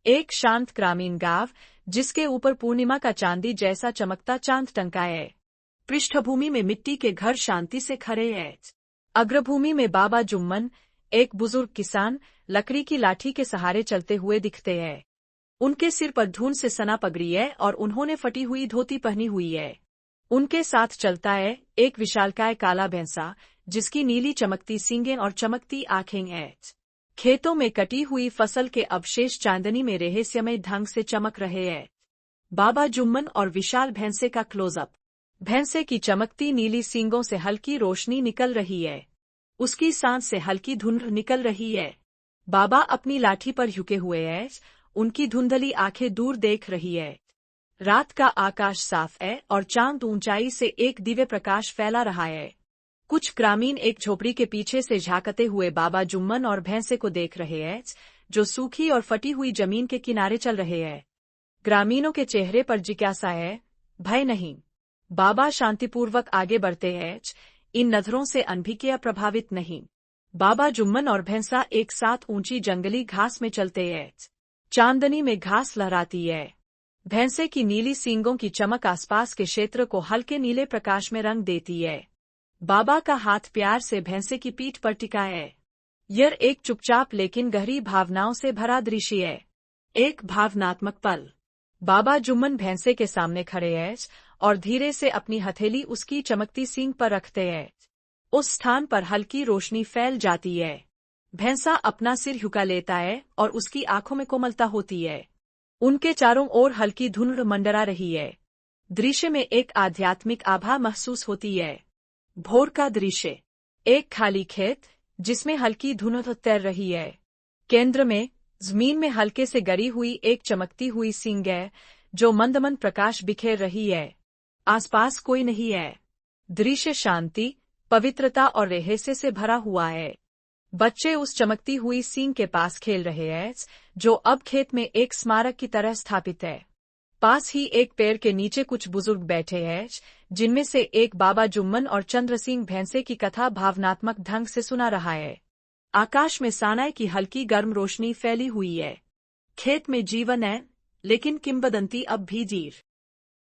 एक शांत ग्रामीण गांव जिसके ऊपर पूर्णिमा का चांदी जैसा चमकता चांद टंका है। पृष्ठभूमि में मिट्टी के घर शांति से खड़े हैं। अग्रभूमि में बाबा जुम्मन, एक बुजुर्ग किसान, लकड़ी की लाठी के सहारे चलते हुए दिखते हैं। उनके सिर पर धूल से सना पगड़ी है और उन्होंने फटी हुई धोती पहनी हुई है। उनके साथ चलता है एक विशालकाय काला भैंसा, जिसकी नीली चमकती सींगें और चमकती आंखें हैं। खेतों में कटी हुई फसल के अवशेष चांदनी में रहस्यमय ढंग से चमक रहे हैं। बाबा जुम्मन और विशाल भैंसे का क्लोजअप। भैंसे की चमकती नीली सींगों से हल्की रोशनी निकल रही है। उसकी सांस से हल्की धुंध निकल रही है। बाबा अपनी लाठी पर झुके हुए हैं, उनकी धुंधली आंखें दूर देख रही है। रात का आकाश साफ है और चांद ऊंचाई से एक दिव्य प्रकाश फैला रहा है। कुछ ग्रामीण एक झोपड़ी के पीछे से झांकते हुए बाबा जुम्मन और भैंसे को देख रहे हैं, जो सूखी और फटी हुई जमीन के किनारे चल रहे हैं। ग्रामीणों के चेहरे पर जिज्ञासा है, भय नहीं। बाबा शांतिपूर्वक आगे बढ़ते हैं, इन नजरों से अनभिज्ञ प्रभावित नहीं। बाबा जुम्मन और भैंसा एक साथ ऊंची जंगली घास में चलते हैं। चांदनी में घास लहराती है। भैंसे की नीली सींगों की चमक आसपास के क्षेत्र को हल्के नीले प्रकाश में रंग देती है। बाबा का हाथ प्यार से भैंसे की पीठ पर टिका है। यह एक चुपचाप लेकिन गहरी भावनाओं से भरा दृश्य है। एक भावनात्मक पल। बाबा जुम्मन भैंसे के सामने खड़े हैं और धीरे से अपनी हथेली उसकी चमकती सींग पर रखते हैं। उस स्थान पर हल्की रोशनी फैल जाती है। भैंसा अपना सिर झुका लेता है और उसकी आंखों में कोमलता होती है। उनके चारों ओर हल्की धुंध मंडरा रही है। दृश्य में एक आध्यात्मिक आभा महसूस होती है। भोर का दृश्य। एक खाली खेत जिसमें हल्की धुंध तैर रही है। केंद्र में जमीन में हल्के से गड़ी हुई एक चमकती हुई सींग है, जो मंद मंद प्रकाश बिखेर रही है। आसपास कोई नहीं है। दृश्य शांति, पवित्रता और रहस्य से भरा हुआ है। बच्चे उस चमकती हुई सींग के पास खेल रहे हैं, जो अब खेत में एक स्मारक की तरह स्थापित है। पास ही एक पेड़ के नीचे कुछ बुजुर्ग बैठे हैं, जिनमें से एक बाबा जुम्मन और चंद्र सिंह भैंसे की कथा भावनात्मक ढंग से सुना रहा है। आकाश में सानाय की हल्की गर्म रोशनी फैली हुई है। खेत में जीवन है, लेकिन किंवदंती अब भी जीर